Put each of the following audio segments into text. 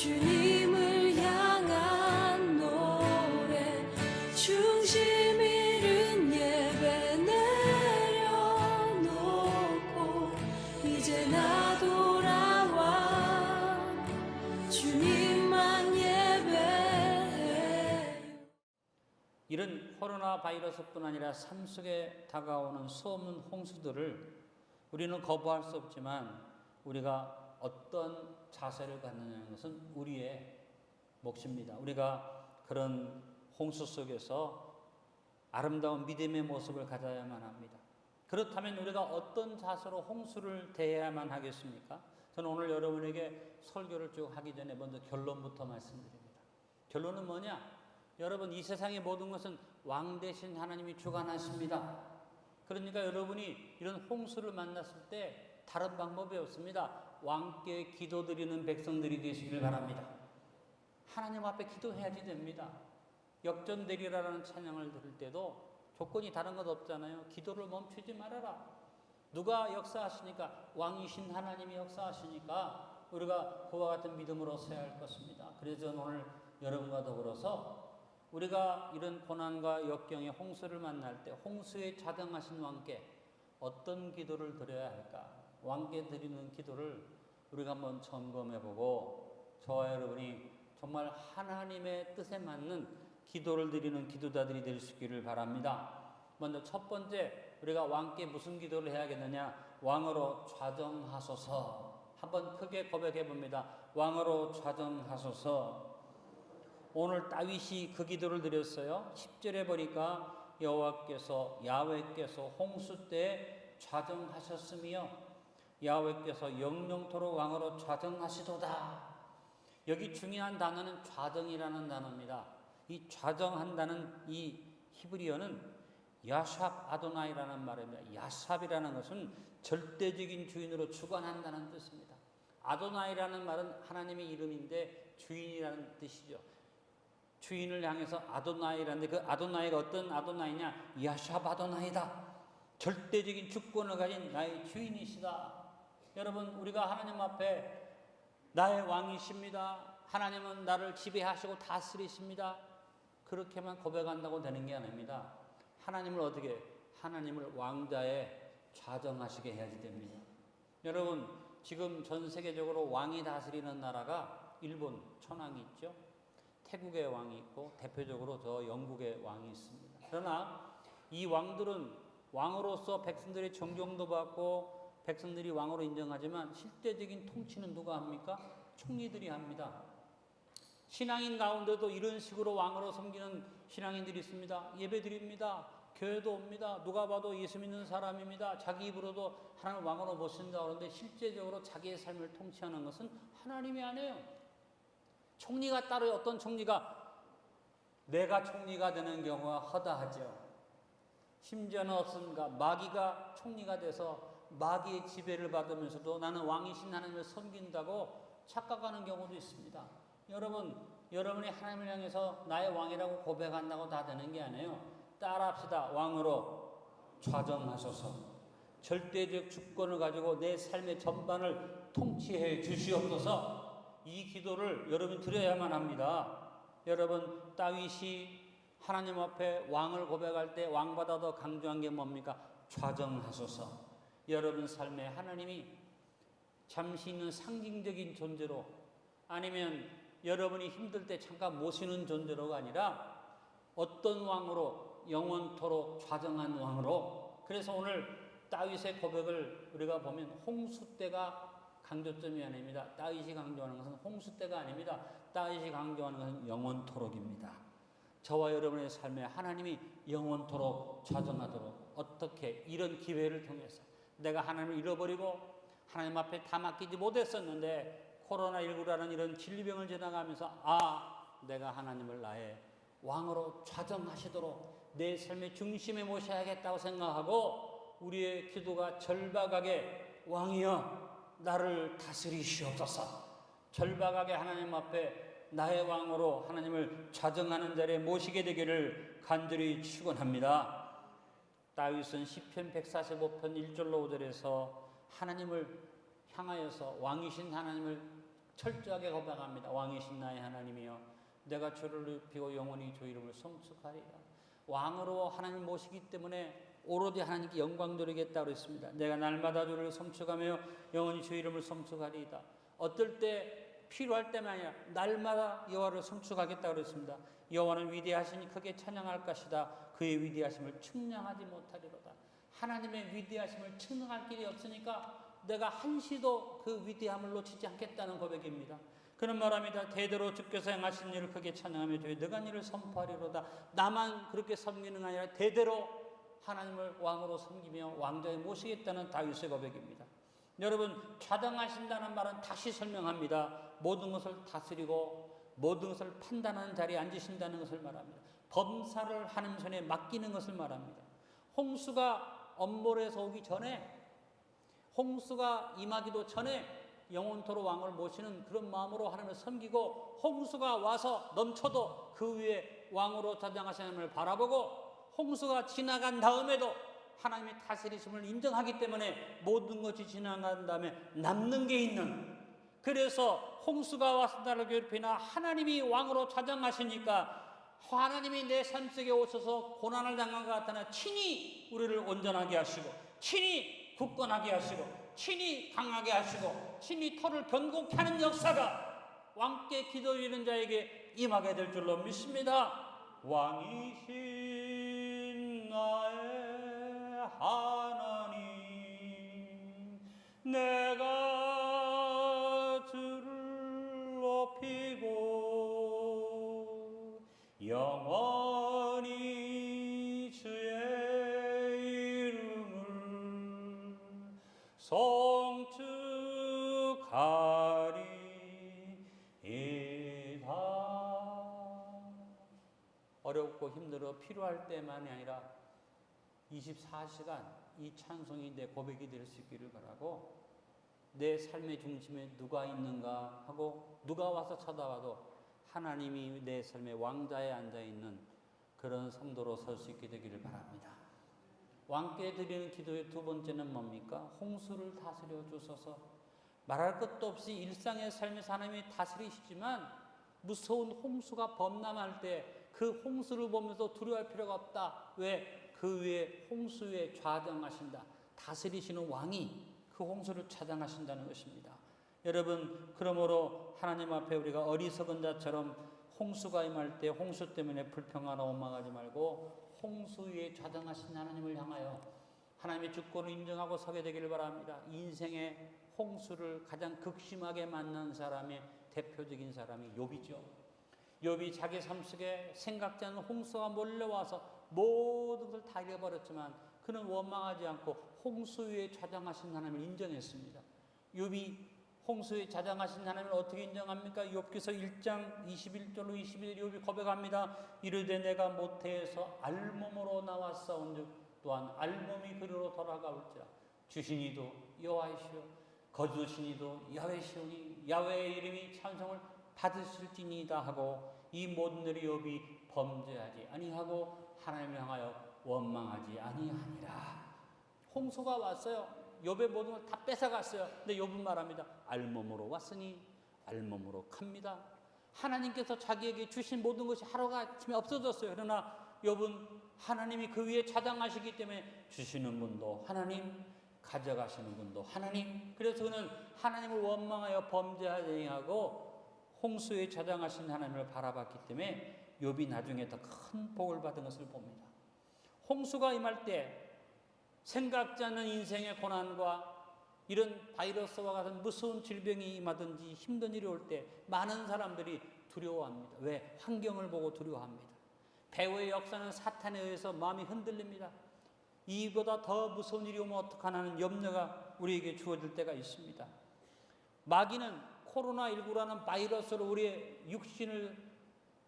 주님을 향한 노래 중심 잃은 예배 내려놓고 이제 나 돌아와 주님만 예배해. 이런 코로나 바이러스뿐 아니라 삶 속에 다가오는 수없는 홍수들을 우리는 거부할 수 없지만 우리가 어떤 자세를 갖느냐는 것은 우리의 몫입니다. 우리가 그런 홍수 속에서 아름다운 믿음의 모습을 가져야만 합니다. 그렇다면 우리가 어떤 자세로 홍수를 대해야만 하겠습니까? 저는 오늘 여러분에게 설교를 쭉 하기 전에 먼저 결론부터 말씀드립니다. 결론은 뭐냐? 여러분, 이 세상의 모든 것은 왕 대신 하나님이 주관하십니다. 그러니까 여러분이 이런 홍수를 만났을 때 다른 방법이 없습니다. 왕께 기도드리는 백성들이 되시길 바랍니다. 하나님 앞에 기도해야지 됩니다. 역전되리라라는 찬양을 들을 때도 조건이 다른 것 없잖아요. 기도를 멈추지 말아라. 누가 역사하시니까? 왕이신 하나님이 역사하시니까 우리가 그와 같은 믿음으로 서야 할 것입니다. 그래서 오늘 여러분과 더불어서 우리가 이런 고난과 역경의 홍수를 만날 때 홍수에 자정하신 왕께 어떤 기도를 드려야 할까? 왕께 드리는 기도를 우리가 한번 점검해보고 저와 여러분이 정말 하나님의 뜻에 맞는 기도를 드리는 기도자들이 될 수 있기를 바랍니다. 먼저 첫 번째, 우리가 왕께 무슨 기도를 해야겠느냐? 왕으로 좌정하소서. 한번 크게 고백해 봅니다. 왕으로 좌정하소서. 오늘 다윗이 그 기도를 드렸어요. 10절에 보니까 야훼께서 홍수 때 좌정하셨으며 야훼께서 영영토록 왕으로 좌정하시도다. 여기 중요한 단어는 좌정이라는 단어입니다. 이 좌정한다는 이 히브리어는 야샵 아도나이라는 말입니다. 야삽이라는 것은 절대적인 주인으로 주관한다는 뜻입니다. 아도나이라는 말은 하나님의 이름인데 주인이라는 뜻이죠. 주인을 향해서 아도나이라는데 그 아도나이가 어떤 아도나이냐? 야샵 아도나이다. 절대적인 주권을 가진 나의 주인이시다. 여러분, 우리가 하나님 앞에 나의 왕이십니다. 하나님은 나를 지배하시고 다스리십니다. 그렇게만 고백한다고 되는 게 아닙니다. 하나님을 왕자에 좌정하시게 해야지 됩니다. 여러분, 지금 전 세계적으로 왕이 다스리는 나라가 일본 천황이 있죠. 태국의 왕이 있고 대표적으로 저 영국의 왕이 있습니다. 그러나 이 왕들은 왕으로서 백성들의 존경도 받고 백성들이 왕으로 인정하지만 실제적인 통치는 누가 합니까? 총리들이 합니다. 신앙인 가운데도 이런 식으로 왕으로 섬기는 신앙인들이 있습니다. 예배드립니다. 교회도 옵니다. 누가 봐도 예수 믿는 사람입니다. 자기 입으로도 하나님을 왕으로 모신다고 하는데 실제적으로 자기의 삶을 통치하는 것은 하나님이 아니에요. 총리가 따로 어떤 총리가 내가 총리가 되는 경우가 허다하죠. 심지어는 어떻습니까? 마귀가 총리가 돼서 마귀의 지배를 받으면서도 나는 왕이신 하나님을 섬긴다고 착각하는 경우도 있습니다. 여러분이 하나님을 향해서 나의 왕이라고 고백한다고 다 되는 게 아니에요. 따라합시다. 왕으로 좌정하소서. 절대적 주권을 가지고 내 삶의 전반을 통치해 주시옵소서. 이 기도를 여러분 드려야만 합니다. 여러분, 다윗이 하나님 앞에 왕을 고백할 때 왕보다 더 강조한 게 뭡니까? 좌정하소서. 여러분 삶에 하나님이 잠시 있는 상징적인 존재로 아니면 여러분이 힘들 때 잠깐 모시는 존재로가 아니라 어떤 왕으로 영원토록 좌정한 왕으로. 그래서 오늘 다윗의 고백을 우리가 보면 홍수 때가 강조점이 아닙니다. 다윗이 강조하는 것은 홍수 때가 아닙니다. 다윗이 강조하는 것은 영원토록입니다. 저와 여러분의 삶에 하나님이 영원토록 좌정하도록 어떻게 이런 기회를 통해서 내가 하나님을 잃어버리고 하나님 앞에 다 맡기지 못했었는데 코로나19라는 이런 질병을 지나가면서 내가 하나님을 나의 왕으로 좌정하시도록 내 삶의 중심에 모셔야겠다고 생각하고 우리의 기도가 절박하게 왕이여 나를 다스리시옵소서. 절박하게 하나님 앞에 나의 왕으로 하나님을 좌정하는 자리에 모시게 되기를 간절히 축원합니다. 다윗은 시편 145편 1절로 5절에서 하나님을 향하여서 왕이신 하나님을 철저하게 고백합니다. 왕이신 나의 하나님이여, 내가 주를 높이고 영원히 주 이름을 송축하리라. 왕으로 하나님 모시기 때문에 오로지 하나님께 영광 돌리겠다고 그랬습니다. 내가 날마다 주를 송축하며 영원히 주 이름을 송축하리이다. 어떨 때 필요할 때만 아니라 날마다 여호와를 송축하겠다고 그랬습니다. 여호와는 위대하시니 크게 찬양할 것이다. 그의 위대하심을 측량하지 못하리로다. 하나님의 위대하심을 측량할 길이 없으니까 내가 한시도 그 위대함을 놓치지 않겠다는 고백입니다. 그런 말합니다. 대대로 주께서 행하신 일을 크게 찬양하며 주의 능한 일을 선포하리로다. 나만 그렇게 섬기는 게 아니라 대대로 하나님을 왕으로 섬기며 왕좌에 모시겠다는 다윗의 고백입니다. 여러분, 좌당하신다는 말은 다시 설명합니다. 모든 것을 다스리고 모든 것을 판단하는 자리에 앉으신다는 것을 말합니다. 범사를 하나님 손에 맡기는 것을 말합니다. 홍수가 엄몰에서 오기 전에, 홍수가 임하기도 전에 영원토록 왕을 모시는 그런 마음으로 하나님을 섬기고, 홍수가 와서 넘쳐도 그 위에 왕으로 자장하신 하나님을 바라보고, 홍수가 지나간 다음에도 하나님의 다스리심을 인정하기 때문에 모든 것이 지나간 다음에 남는 게 있는, 그래서 홍수가 와서 나를 괴롭히나 하나님이 왕으로 자장하시니까 하나님이 내 삶 속에 오셔서 고난을 당한 것 같으나 친히 우리를 온전하게 하시고, 친히 굳건하게 하시고, 친히 강하게 하시고, 친히 터를 견고케 하는 역사가 왕께 기도드리는 자에게 임하게 될 줄로 믿습니다. 왕이신 나의 하나님, 내가 주를 높이고 영원히 주의 이름을 송축하리이다. 어렵고 힘들어 필요할 때만이 아니라 24시간 이 찬송이 내 고백이 될 수 있기를 바라고, 내 삶의 중심에 누가 있는가 하고 누가 와서 쳐다봐도 하나님이 내 삶의 왕좌에 앉아있는 그런 성도로 설 수 있게 되기를 바랍니다. 왕께 드리는 기도의 두 번째는 뭡니까? 홍수를 다스려 주소서. 말할 것도 없이 일상의 삶에서 하나님이 다스리시지만 무서운 홍수가 범람할 때 그 홍수를 보면서 두려워할 필요가 없다. 왜? 그 위에 홍수 위에 좌정하신다. 다스리시는 왕이 그 홍수를 차단하신다는 것입니다. 여러분, 그러므로 하나님 앞에 우리가 어리석은 자처럼 홍수가 임할 때 홍수 때문에 불평하나 원망하지 말고 홍수 위에 좌정하신 하나님을 향하여 하나님의 주권을 인정하고 서게 되기를 바랍니다. 인생의 홍수를 가장 극심하게 만난 사람의 대표적인 사람이 욥이죠. 욥이 자기 삶 속에 생각지 않은 홍수가 몰려와서 모든 걸 다 잃어버렸지만 그는 원망하지 않고 홍수 위에 좌정하신 하나님을 인정했습니다. 욥이 홍수 위에 좌정하신 하나님을 어떻게 인정합니까? 욥기서 1장 21절로 22절 욥이 고백합니다. 이르되 내가 모태에서 알몸으로 나왔사온즉 또한 알몸이 그리로 돌아가올지라. 주시니도 여호와이시오 거두시니도 야훼시오니 야훼의 이름이 찬송을 받으실지니이다 하고 이 모든 일이 욥이 범죄하지 아니하고 하나님을 향하여 원망하지 아니하니라. 홍수가 왔어요. 욥의 모든 걸 다 뺏어갔어요. 근데 욥은 말합니다. 알몸으로 왔으니 알몸으로 갑니다. 하나님께서 자기에게 주신 모든 것이 하루아침에 없어졌어요. 그러나 욥은 하나님이 그 위에 좌장하시기 때문에 주시는 분도 하나님, 가져가시는 분도 하나님. 그래서 그는 하나님을 원망하여 범죄하지 아니하고 홍수에 좌장하신 하나님을 바라봤기 때문에 욥이 나중에 더 큰 복을 받은 것을 봅니다. 홍수가 임할 때 생각지 않는 인생의 고난과 이런 바이러스와 같은 무서운 질병이 임하든지 힘든 일이 올 때 많은 사람들이 두려워합니다. 왜? 환경을 보고 두려워합니다. 배후의 역사는 사탄에 의해서 마음이 흔들립니다. 이보다 더 무서운 일이 오면 어떡하나는 염려가 우리에게 주어질 때가 있습니다. 마귀는 코로나19라는 바이러스로 우리의 육신을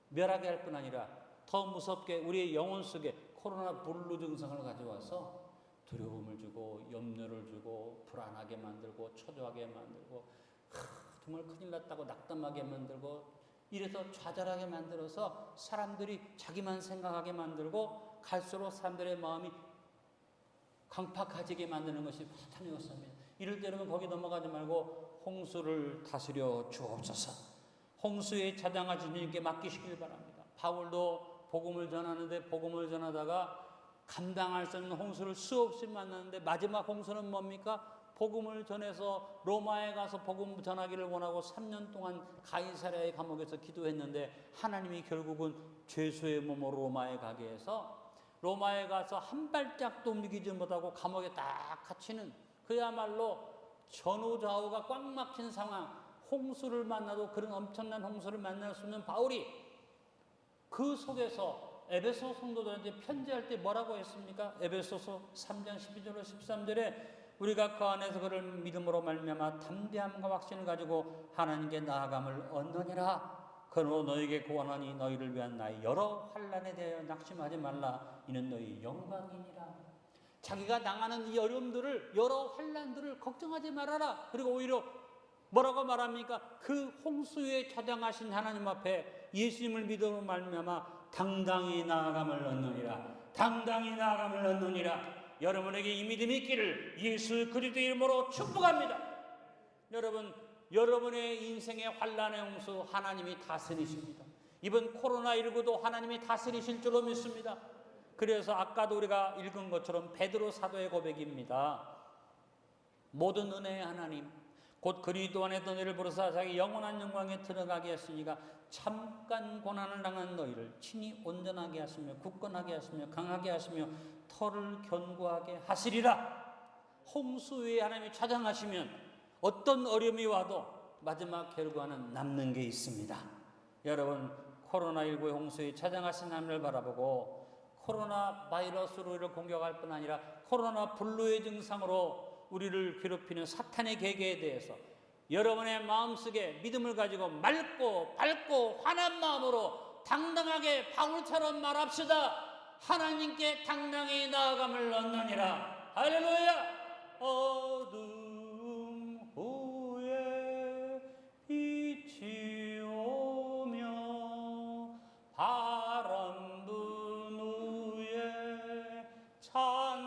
멸하게 할 뿐 아니라 더 무섭게 우리의 영혼 속에 코로나 블루 증상을 가져와서 두려움을 주고 염려를 주고 불안하게 만들고 초조하게 만들고 정말 큰일 났다고 낙담하게 만들고 이래서 좌절하게 만들어서 사람들이 자기만 생각하게 만들고 갈수록 사람들의 마음이 강팍해지게 만드는 것이 사탄이었습니다. 이럴 때 여러분 거기 넘어가지 말고 홍수를 다스려 주옵소서. 홍수에 차장하신 주님께 맡기시길 바랍니다. 바울도 복음을 전하는데 복음을 전하다가 감당할 수 없는 홍수를 수없이 만났는데 마지막 홍수는 뭡니까? 복음을 전해서 로마에 가서 복음 전하기를 원하고 3년 동안 가이사랴의 감옥에서 기도했는데 하나님이 결국은 죄수의 몸으로 로마에 가게 해서 로마에 가서 한 발짝도 움직이지 못하고 감옥에 딱 갇히는, 그야말로 전후좌우가 꽉 막힌 상황, 홍수를 만나도 그런 엄청난 홍수를 만날 수 있는 바울이 그 속에서 에베소 성도들한테 편지할 때 뭐라고 했습니까? 에베소서 3장 12절로 13절에 우리가 그 안에서 그를 믿음으로 말미암아 담대함과 확신을 가지고 하나님께 나아감을 얻느니라. 그러므로 너에게 구원하니 너희를 위한 나의 여러 환난에 대하여 낙심하지 말라. 이는 너희 영광이니라. 자기가 당하는 이 어려움들을, 여러 환난들을 걱정하지 말아라. 그리고 오히려 뭐라고 말합니까? 그 홍수에 차장하신 하나님 앞에 예수님을 믿음으로 말미암아 당당히 나아감을 얻느니라. 당당히 나아감을 얻느니라. 여러분에게 이 믿음이 있기를 예수 그리스도 이름으로 축복합니다. 여러분, 여러분의 인생의 환난의 홍수 하나님이 다스리십니다. 이번 코로나19도 하나님이 다스리실 줄로 믿습니다. 그래서 아까도 우리가 읽은 것처럼 베드로 사도의 고백입니다. 모든 은혜의 하나님 곧 그리스도 안에 너희를 부르사 자기 영원한 영광에 들어가게 했으니까 잠깐 고난을 당한 너희를 친히 온전하게 하시며 굳건하게 하시며 강하게 하시며 터를 견고하게 하시리라. 홍수 위에 하나님이 차장하시면 어떤 어려움이 와도 마지막 결과는 남는 게 있습니다. 여러분, 코로나19의 홍수에 차장하신 하나님을 바라보고 코로나 바이러스로 우리를 공격할 뿐 아니라 코로나 블루의 증상으로 우리를 괴롭히는 사탄의 계계에 대해서 여러분의 마음속에 믿음을 가지고 맑고 밝고 환한 마음으로 당당하게 바울처럼 말합시다. 하나님께 당당히 나아감을 얻느니라. 할렐루야. 어둠 후에 빛이 오며 바람 분 후에 찬잔하고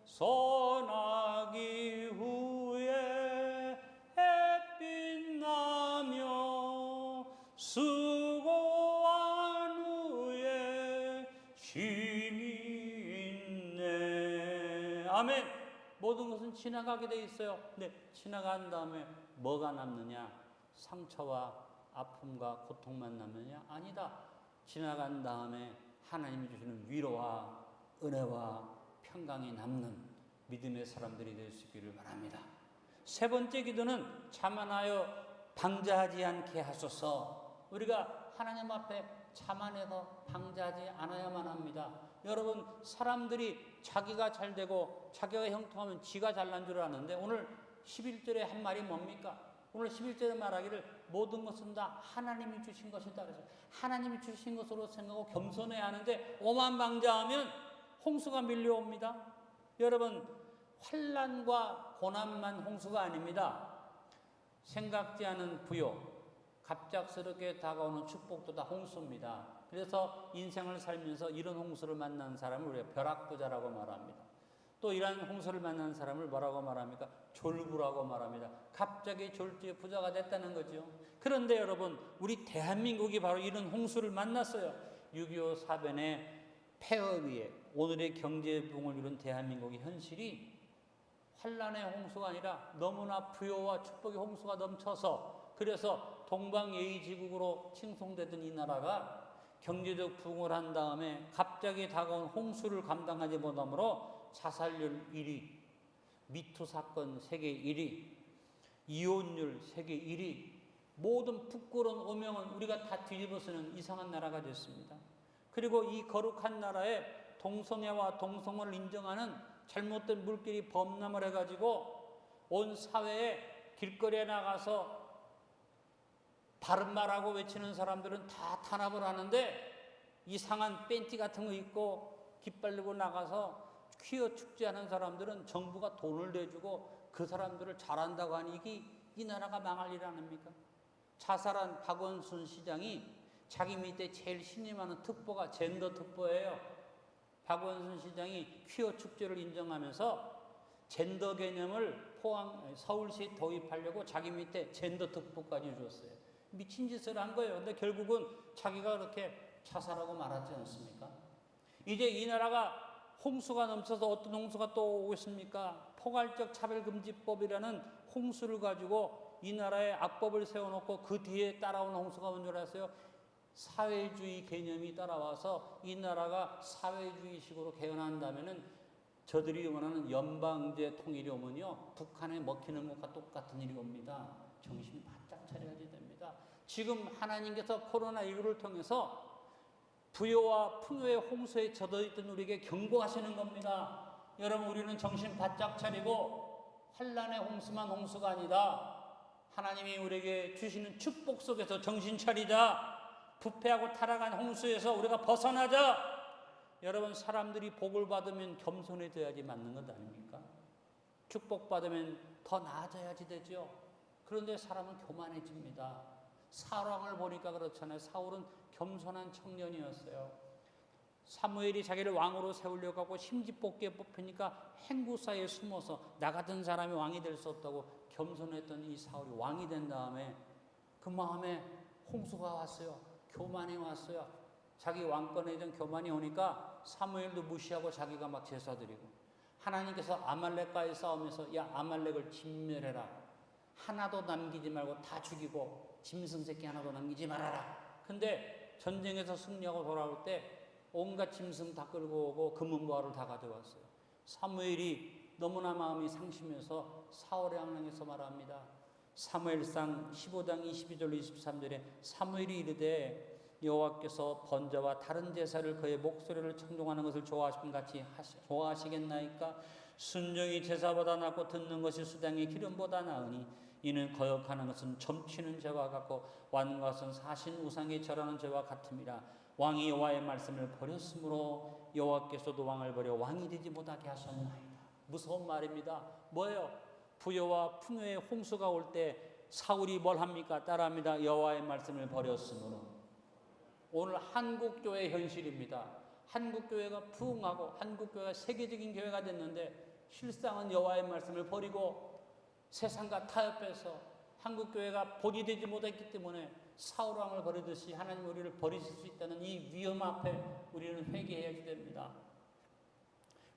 소나기 후에 햇빛 나며 수고한 후에 쉼이 있네. 아멘. 모든 것은 지나가게 돼 있어요. 근데 지나간 다음에 뭐가 남느냐? 상처와 아픔과 고통만 남느냐? 아니다. 지나간 다음에 하나님이 주시는 위로와 은혜와 평강이 남는 믿음의 사람들이 될 수 있기를 바랍니다. 세 번째 기도는 자만하여 방자하지 않게 하소서. 우리가 하나님 앞에 자만해서 방자하지 않아야만 합니다. 여러분, 사람들이 자기가 잘 되고 자기가 형통하면 지가 잘난 줄 아는데 오늘 11절에 한 말이 뭡니까? 오늘 11절에 말하기를 모든 것은 다 하나님이 주신 것이다. 그래서 하나님이 주신 것으로 생각하고 겸손해야 하는데 오만방자하면 홍수가 밀려옵니다. 여러분, 환난과 고난만 홍수가 아닙니다. 생각지 않은 부요, 갑작스럽게 다가오는 축복도 다 홍수입니다. 그래서 인생을 살면서 이런 홍수를 만난 사람을 우리가 벼락부자라고 말합니다. 또 이러한 홍수를 만난 사람을 뭐라고 말합니까? 졸부라고 말합니다. 갑자기 졸지에 부자가 됐다는 거죠. 그런데 여러분, 우리 대한민국이 바로 이런 홍수를 만났어요. 6.25 사변의 폐허 위에 오늘의 경제붕을 이룬 대한민국의 현실이 환란의 홍수가 아니라 너무나 부요와 축복의 홍수가 넘쳐서, 그래서 동방예의지국으로 칭송되던 이 나라가 경제적 부흥을 한 다음에 갑자기 다가온 홍수를 감당하지 못하므로 자살률 1위, 미투 사건 세계 1위, 이혼율 세계 1위, 모든 부끄러운 오명은 우리가 다 뒤집어쓰는 이상한 나라가 됐습니다. 그리고 이 거룩한 나라에 동성애와 동성혼을 인정하는 잘못된 물길이 범람을 해가지고 온 사회에 길거리에 나가서 바른 말하고 외치는 사람들은 다 탄압을 하는데 이상한 팬티 같은 거 입고 깃발리고 나가서 퀴어 축제하는 사람들은 정부가 돈을 내주고 그 사람들을 잘한다고 하니 이 나라가 망할 일 아닙니까? 자살한 박원순 시장이 자기 밑에 제일 신임하는 특보가 젠더 특보예요. 박원순 시장이 퀴어 축제를 인정하면서 젠더 개념을 서울시에 도입하려고 자기 밑에 젠더 특보까지 줬어요. 미친 짓을 한 거예요. 근데 결국은 자기가 그렇게 자살하고 말았지 않습니까? 이제 이 나라가 홍수가 넘쳐서 어떤 홍수가 또 오고 있습니까? 포괄적 차별금지법이라는 홍수를 가지고 이 나라에 악법을 세워놓고 그 뒤에 따라오는 홍수가 뭔 줄 아세요? 사회주의 개념이 따라와서 이 나라가 사회주의식으로 개헌한다면은 저들이 원하는 연방제 통일이 오면요, 북한에 먹히는 것과 똑같은 일이 옵니다. 정신 바짝 차려야 됩니다. 지금 하나님께서 코로나19를 통해서 부여와 풍요의 홍수에 젖어있던 우리에게 경고하시는 겁니다. 여러분, 우리는 정신 바짝 차리고 환난의 홍수만 홍수가 아니다. 하나님이 우리에게 주시는 축복 속에서 정신 차리자. 부패하고 타락한 홍수에서 우리가 벗어나자. 여러분, 사람들이 복을 받으면 겸손해져야지 맞는 것 아닙니까? 축복받으면 더 나아져야지 되죠. 그런데 사람은 교만해집니다. 사울왕을 보니까 그렇잖아요. 사울은 겸손한 청년이었어요. 사무엘이 자기를 왕으로 세우려고 하고 심지뽑기에 뽑히니까 행구 사이에 숨어서 나 같은 사람이 왕이 될 수 없다고 겸손했던 이 사울이 왕이 된 다음에 그 마음에 홍수가 왔어요. 교만이 왔어요. 자기 왕권에 대한 교만이 오니까 사무엘도 무시하고 자기가 막 제사 드리고, 하나님께서 아말렉과의 싸움에서 야 아말렉을 진멸해라, 하나도 남기지 말고 다 죽이고 짐승 새끼 하나도 남기지 말아라. 근데 전쟁에서 승리하고 돌아올 때 온갖 짐승 다 끌고 오고 금은보화를 다 가져왔어요. 사무엘이 너무나 마음이 상심해서 사울의 향랑에서 말합니다. 사무엘상 15장 22절 23절에 사무엘이 이르되 여호와께서 번제와 다른 제사를 그의 목소리를 청종하는 것을 좋아하시는 같이 좋아하시겠나이까? 순종이 제사보다 낫고 듣는 것이 수당의 기름보다 나으니 이는 거역하는 것은 점치는 죄와 같고 완과 것은 사신 우상에 절하는 죄와 같음이라. 왕이 여호와의 말씀을 버렸으므로 여호와께서도 왕을 버려 왕이 되지 못하게 하셨나이다. 무서운 말입니다. 뭐예요? 부여와 풍요의 홍수가 올 때 사울이 뭘 합니까? 따라합니다. 여호와의 말씀을 버렸으므로. 오늘 한국교회 현실입니다. 한국교회가 부흥하고 한국교회가 세계적인 교회가 됐는데 실상은 여호와의 말씀을 버리고 세상과 타협해서 한국교회가 본이 되지 못했기 때문에 사울왕을 버리듯이 하나님 우리를 버리실 수 있다는 이 위험 앞에 우리는 회개해야 됩니다.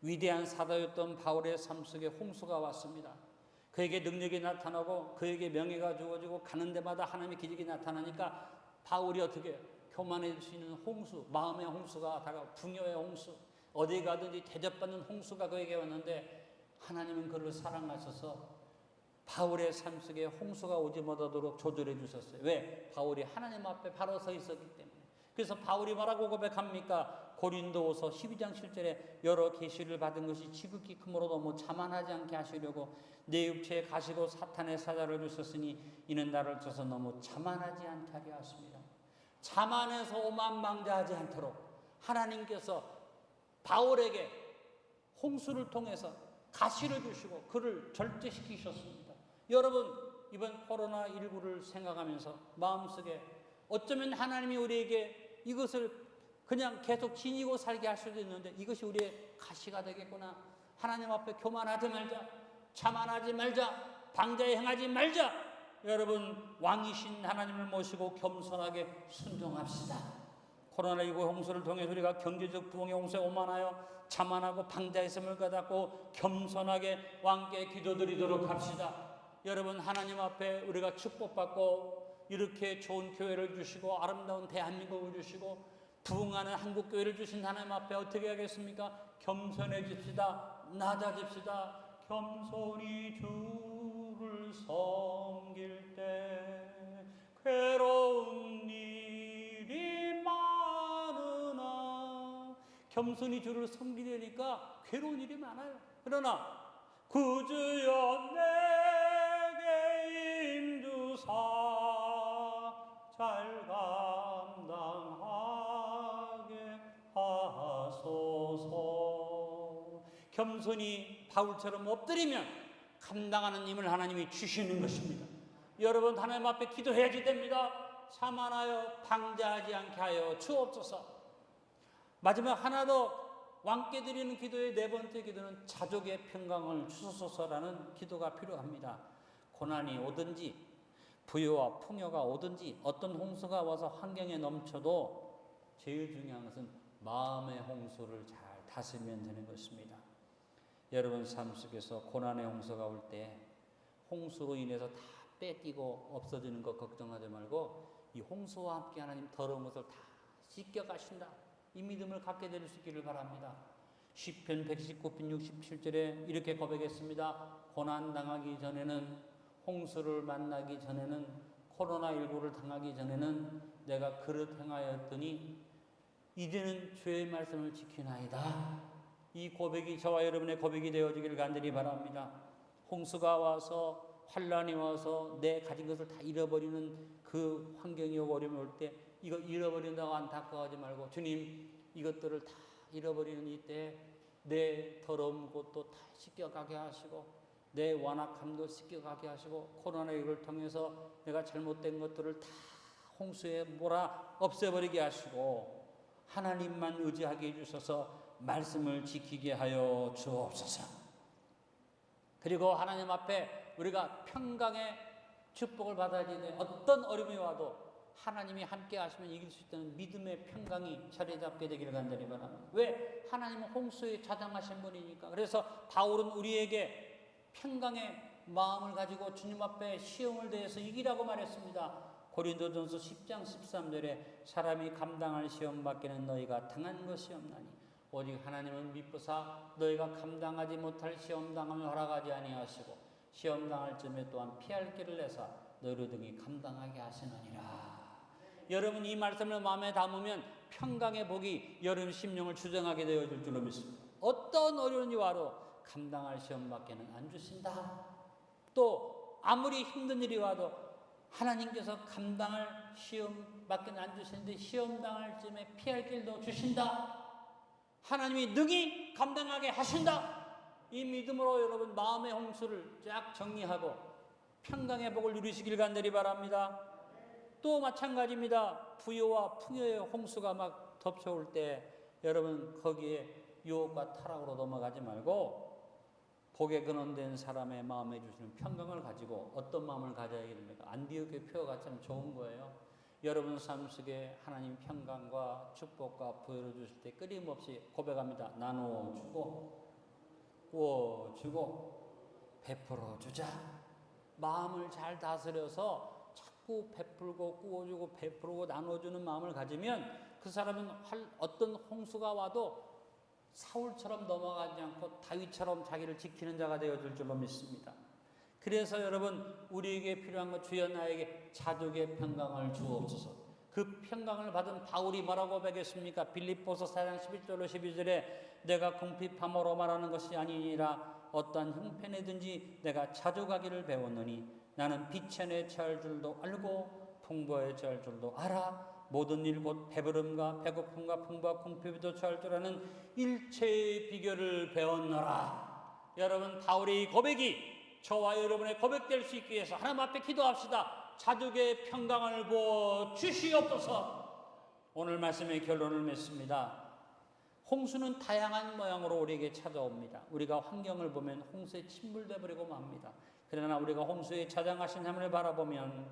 위대한 사도였던 바울의 삶 속에 홍수가 왔습니다. 그에게 능력이 나타나고 그에게 명예가 주어지고 가는 데마다 하나님의 기적이 나타나니까 바울이 어떻게 교만해질 수 있는 홍수, 마음의 홍수가 다가오고 풍요의 홍수, 어디 가든지 대접받는 홍수가 그에게 왔는데 하나님은 그를 사랑하셔서 바울의 삶 속에 홍수가 오지 못하도록 조절해 주셨어요. 왜? 바울이 하나님 앞에 바로 서 있었기 때문에. 그래서 바울이 뭐라고 고백합니까? 고린도후서 12장 7절에 여러 계시를 받은 것이 지극히 크므로 너무 자만하지 않게 하시려고 내 육체에 가시고 사탄의 사자를 주셨으니 이는 나를 쳐서 너무 자만하지 않게 하려 하십니다. 자만해서 오만망자하지 않도록 하나님께서 바울에게 홍수를 통해서 가시를 주시고 그를 절제시키셨습니다. 여러분, 이번 코로나19를 생각하면서 마음속에 어쩌면 하나님이 우리에게 이것을 그냥 계속 지니고 살게 할 수도 있는데 이것이 우리의 가시가 되겠구나. 하나님 앞에 교만하지 말자, 자만하지 말자, 방자에 행하지 말자. 여러분, 왕이신 하나님을 모시고 겸손하게 순종합시다. 코로나19 홍수를 통해 우리가 경제적 부흥의 홍수에 오만하여 자만하고 방자했음을 깨닫고 겸손하게 왕께 기도드리도록 합시다. 여러분, 하나님 앞에 우리가 축복받고 이렇게 좋은 교회를 주시고 아름다운 대한민국을 주시고 부흥하는 한국교회를 주신 하나님 앞에 어떻게 하겠습니까? 겸손해집시다. 낮아집시다. 겸손히 주를 섬길 때 괴로운 일이 많으나 겸손히 주를 섬기려니까 괴로운 일이 많아요. 그러나 구주여 내게 임주사 잘 감당하게 하소서. 겸손히 바울처럼 엎드리면 감당하는 힘을 하나님이 주시는 것입니다. 여러분, 하나님 앞에 기도해야지 됩니다. 자만하여 방자하지 않게 하여 주옵소서. 마지막 하나 더 왕께 드리는 기도의 네 번째 기도는 자족의 평강을 주소서라는 기도가 필요합니다. 고난이 오든지 부요와 풍요가 오든지 어떤 홍수가 와서 환경에 넘쳐도 제일 중요한 것은 마음의 홍수를 잘 다스리면 되는 것입니다. 여러분 삶 속에서 고난의 홍수가 올 때 홍수로 인해서 다 뺏기고 없어지는 것 걱정하지 말고 이 홍수와 함께 하나님 더러운 것을 다 씻겨 가신다. 이 믿음을 갖게 될 수 있기를 바랍니다. 시편 119편 67절에 이렇게 고백했습니다. 고난 당하기 전에는, 홍수를 만나기 전에는, 코로나19를 당하기 전에는 내가 그릇 행하였더니 이제는 주의 말씀을 지키나이다. 이 고백이 저와 여러분의 고백이 되어지기를 간절히 바랍니다. 홍수가 와서, 환란이 와서 내 가진 것을 다 잃어버리는 그 환경이 오고 어려움이 올 때 이거 잃어버린다고 안타까워하지 말고, 주님 이것들을 다 잃어버리는 이때 내 더러운 것도 다 씻겨가게 하시고 내 완악함도 씻겨가게 하시고 코로나19를 통해서 내가 잘못된 것들을 다 홍수에 몰아 없애버리게 하시고 하나님만 의지하게 해주셔서 말씀을 지키게 하여 주옵소서. 그리고 하나님 앞에 우리가 평강의 축복을 받아야 되는데 어떤 어려움이 와도 하나님이 함께 하시면 이길 수 있다는 믿음의 평강이 자리 잡게 되기를 간절히 바랍니다. 왜? 하나님은 홍수에 자장하신 분이니까. 그래서 바울은 우리에게 평강의 마음을 가지고 주님 앞에 시험을 대해서 이기라고 말했습니다. 고린도전서 10장 13절에 사람이 감당할 시험 밖에는 너희가 당한 것이 없나니 오직 하나님은 미쁘사 너희가 감당하지 못할 시험 당함을 허락하지 아니하시고 시험 당할 쯤에 또한 피할 길을 내사 너희를 등이 감당하게 하시느니라. 여러분 이 말씀을 마음에 담으면 평강의 복이 여러분 심령을 주장하게 되어질 줄로 믿습니다. 어떤 어려움이 와도 감당할 시험 밖에는 안 주신다. 또 아무리 힘든 일이 와도 하나님께서 감당할 시험 밖에는 안 주시는데 시험 당할 쯤에 피할 길도 주신다. 하나님이 능히 감당하게 하신다. 이 믿음으로 여러분 마음의 홍수를 쫙 정리하고 평강의 복을 누리시길 간절히 바랍니다. 또 마찬가지입니다. 부요와 풍요의 홍수가 막 덮쳐올 때 여러분 거기에 유혹과 타락으로 넘어가지 말고 복에 근원된 사람의 마음에 주시는 평강을 가지고 어떤 마음을 가져야 됩니까? 안디옥의 표가 참 좋은 거예요. 여러분 삶 속에 하나님 평강과 축복과 부여를 주실 때 끊임없이 고백합니다. 나눠주고 구워주고 베풀어주자. 마음을 잘 다스려서 자꾸 베풀고 구워주고 베풀고 나눠주는 마음을 가지면 그 사람은 어떤 홍수가 와도 사울처럼 넘어가지 않고 다윗처럼 자기를 지키는 자가 되어줄 줄로 믿습니다. 그래서 여러분 우리에게 필요한 것 주여 나에게 자족의 평강을 주옵소서. 그 평강을 받은 바울이 뭐라고 고백했습니까? 빌립보서 4장 11절로 12절에 내가 궁핍함으로 말하는 것이 아니니라 어떠한 형편이든지 내가 자족하기를 배웠느니 나는 비천에 처할 줄도 알고 풍부에 처할 줄도 알아. 모든 일 곧 배부름과 배고픔과 풍부와 궁핍에도 처할 줄 아는 일체의 비결을 배웠노라. 여러분 바울의 고백이 저와 여러분의 고백될 수 있기 위해서 하나님 앞에 기도합시다. 자족의 평강을 부어 주시옵소서. 오늘 말씀의 결론을 맺습니다. 홍수는 다양한 모양으로 우리에게 찾아옵니다. 우리가 환경을 보면 홍수에 침몰돼 버리고 맙니다. 그러나 우리가 홍수에 자장하신 하나님을 바라보면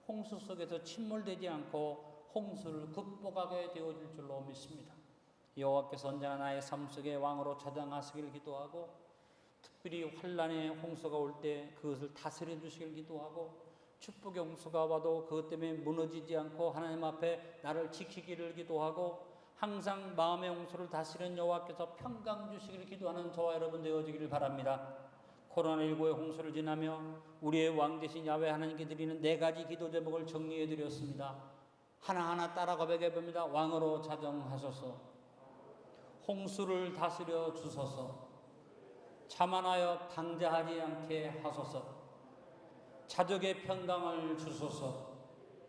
홍수 속에서 침몰되지 않고 홍수를 극복하게 되어질 줄로 믿습니다. 여호와께서 언제나 나의 삶 속에 왕으로 자장하시길 기도하고 특별히 환란의 홍수가 올 때 그것을 다스려 주시길 기도하고 축복의 홍수가 와도 그것 때문에 무너지지 않고 하나님 앞에 나를 지키기를 기도하고 항상 마음의 홍수를 다스리는 여호와께서 평강 주시기를 기도하는 저와 여러분 되어지기를 바랍니다. 코로나19의 홍수를 지나며 우리의 왕 되신 야훼 하나님께 드리는 4가지 기도 제목을 정리해 드렸습니다. 하나하나 따라 고백해 봅니다. 왕으로 자정하소서. 홍수를 다스려 주소서. 자만하여 방자하지 않게 하소서. 자족의 평강을 주소서.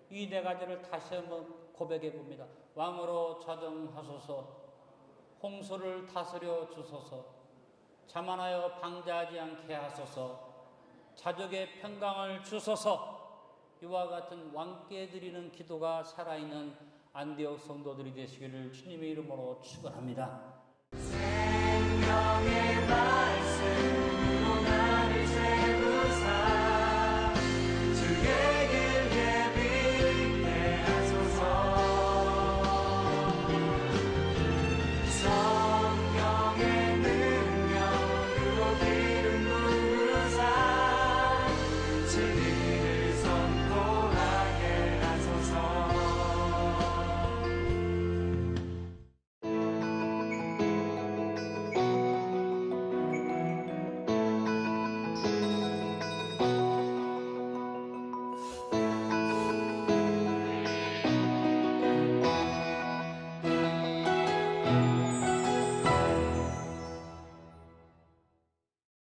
이 4가지를 다시 한번 고백해 봅니다. 왕으로 자정하소서. 홍수를 다스려 주소서. 자만하여 방자하지 않게 하소서. 자족의 평강을 주소서. 이와 같은 왕께 드리는 기도가 살아있는 안디옥 성도들이 되시기를 주님의 이름으로 축원합니다. 생명의 말씀